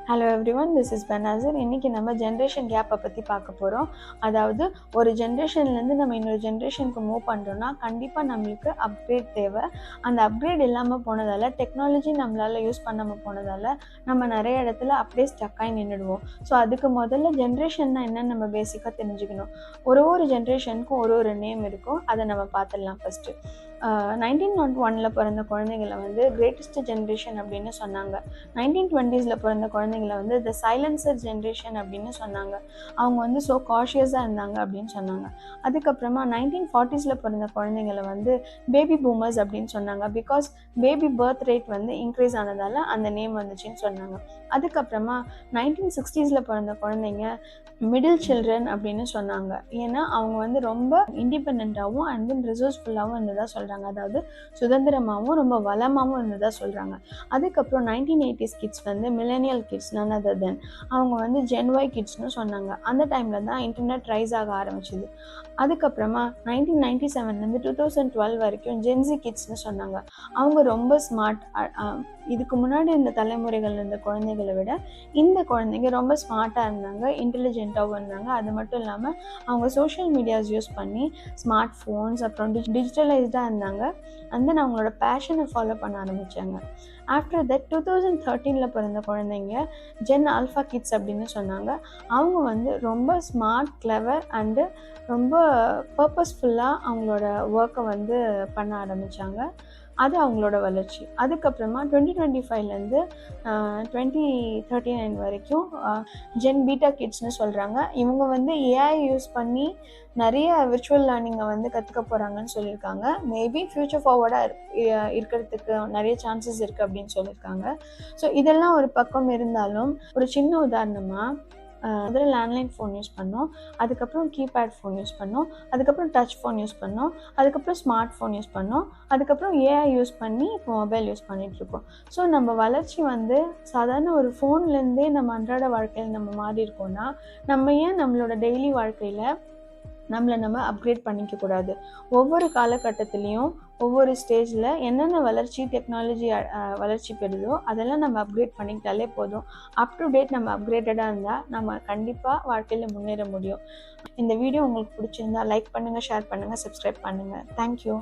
Hello everyone, this is Benazir. இன்றைக்கி நம்ம generation கேப்பை பற்றி பார்க்க போகிறோம். அதாவது ஒரு ஜென்ரேஷன்லேருந்து நம்ம இன்னொரு ஜென்ரேஷனுக்கு மூவ் பண்ணுறோன்னா கண்டிப்பாக நம்மளுக்கு அப்கிரேட் தேவை. அந்த அப்கிரேட் இல்லாமல் போனதால், டெக்னாலஜி நம்மளால் யூஸ் பண்ணாமல் போனதால் நம்ம நிறைய இடத்துல அப்படியே ஸ்டக்காகி நின்றுடுவோம். ஸோ அதுக்கு முதல்ல ஜென்ரேஷன்னா என்னன்னு நம்ம பேசிக்காக தெரிஞ்சுக்கணும். ஒரு ஜென்ரேஷனுக்கும் ஒரு நேம் இருக்கும். அதை நம்ம பார்த்துடலாம். ஃபஸ்ட்டு 1901 பிறந்த குழந்தைங்களை வந்து கிரேட்டஸ்ட் ஜென்ரேஷன் அப்படின்னு சொன்னாங்க. 1920s பிறந்த குழந்தைங்களை வந்து த சைலன்சர் ஜென்ரேஷன் அப்படின்னு சொன்னாங்க. அவங்க வந்து ஸோ காஷியஸாக இருந்தாங்க அப்படின்னு சொன்னாங்க. அதுக்கப்புறமா 1940s பிறந்த குழந்தைங்களை வந்து பேபி பூமர்ஸ் அப்படின்னு சொன்னாங்க. பிகாஸ் பேபி பர்த் ரேட் வந்து இன்க்ரீஸ் ஆனதால் அந்த நேம் வந்துச்சுன்னு சொன்னாங்க. அதுக்கப்புறமா 1960s பிறந்த குழந்தைங்க மிடில் சில்ட்ரன் அப்படின்னு சொன்னாங்க. ஏன்னா அவங்க வந்து ரொம்ப இண்டிபெண்ட்டாகவும் அண்ட் தென் ரிசோர்ஸ்ஃபுல்லாகவும் இருந்ததாக சொல்கிறாங்க. அதாவது சுதந்திரமாகவும் ரொம்ப வளமாகவும் இருந்ததாக சொல்கிறாங்க. அதுக்கப்புறம் 1980s கிட்ஸ் வந்து millennial kids, none other than அவங்க வந்து ஜென்ஒய் கிட்ஸ்னு சொன்னாங்க. அந்த டைமில் தான் இன்டர்நெட் ரைஸ் ஆக ஆரம்பிச்சிது. அதுக்கப்புறமா 1997 2012 வரைக்கும் ஜென்சி கிட்ஸ்னு சொன்னாங்க. அவங்க ரொம்ப ஸ்மார்ட். இதுக்கு முன்னாடி இந்த தலைமுறைகள் இருந்த குழந்தைகளை விட இந்த குழந்தைங்க ரொம்ப ஸ்மார்ட்டாக இருந்தாங்க, இன்டெலிஜென்ட்டாகவும் இருந்தாங்க. அது மட்டும் இல்லாமல் அவங்க சோஷியல் மீடியாஸ் யூஸ் பண்ணி ஸ்மார்ட் ஃபோன்ஸ் அப்புறம் டிஜிட்டலைஸ்டாக இருந்தாங்க. அண்ட் தென் அவங்களோட பேஷனை ஃபாலோ பண்ண ஆரம்பித்தாங்க. ஆஃப்டர் தட் 2013 பிறந்த குழந்தைங்க ஜென் ஆல்ஃபா கிட்ஸ் அப்படின்னு சொன்னாங்க. அவங்க வந்து ரொம்ப ஸ்மார்ட், கிளவர் அண்டு ரொம்ப பர்பஸ்ஃபுல்லாக அவங்களோட ஒர்க்கை வந்து பண்ண ஆரம்பித்தாங்க. அது அவங்களோட வளர்ச்சி. அதுக்கப்புறமா 2025 2039 வரைக்கும் ஜென் பீட்டா கிட்ஸ்னு சொல்கிறாங்க. இவங்க வந்து ஏஐ யூஸ் பண்ணி நிறைய விர்ச்சுவல் லேர்னிங்கை வந்து கற்றுக்க போகிறாங்கன்னு சொல்லியிருக்காங்க. மேபி ஃப்யூச்சர் ஃபார்வர்டாக இருக்கிறதுக்கு நிறைய சான்சஸ் இருக்குது அப்படின்னு சொல்லியிருக்காங்க. ஸோ இதெல்லாம் ஒரு பக்கம் இருந்தாலும், ஒரு சின்ன உதாரணமாக முதல்ல லேண்ட்லைன் ஃபோன் யூஸ் பண்ணோம், அதுக்கப்புறம் கீபேட் ஃபோன் யூஸ் பண்ணோம், அதுக்கப்புறம் டச் ஃபோன் யூஸ் பண்ணோம், அதுக்கப்புறம் ஸ்மார்ட் ஃபோன் யூஸ் பண்ணோம், அதுக்கப்புறம் ஏஐ யூஸ் பண்ணி இப்போ மொபைல் யூஸ் பண்ணிகிட்ருக்கோம். ஸோ நம்ம வளர்ச்சி வந்து சாதாரண ஒரு ஃபோன்லேருந்தே நம்ம அன்றாட வாழ்க்கையில் நம்ம மாறி இருக்கோம்னா, நம்ம ஏன் நம்மளோட டெய்லி வாழ்க்கையில் நம்ம அப்கிரேட் பண்ணிக்கக்கூடாது? ஒவ்வொரு காலகட்டத்துலேயும் ஒவ்வொரு ஸ்டேஜில் என்னென்ன வளர்ச்சி டெக்னாலஜி வளர்ச்சி பெறுதோ அதெல்லாம் நம்ம அப்கிரேட் பண்ணிக்கிட்டாலே போதும். அப் டு டேட் நம்ம அப்கிரேட்டடாக இருந்தால் நம்ம கண்டிப்பாக வாழ்க்கையில் முன்னேற முடியும். இந்த வீடியோ உங்களுக்கு பிடிச்சிருந்தா லைக் பண்ணுங்கள், ஷேர் பண்ணுங்கள், சப்ஸ்கிரைப் பண்ணுங்கள். தேங்க்யூ.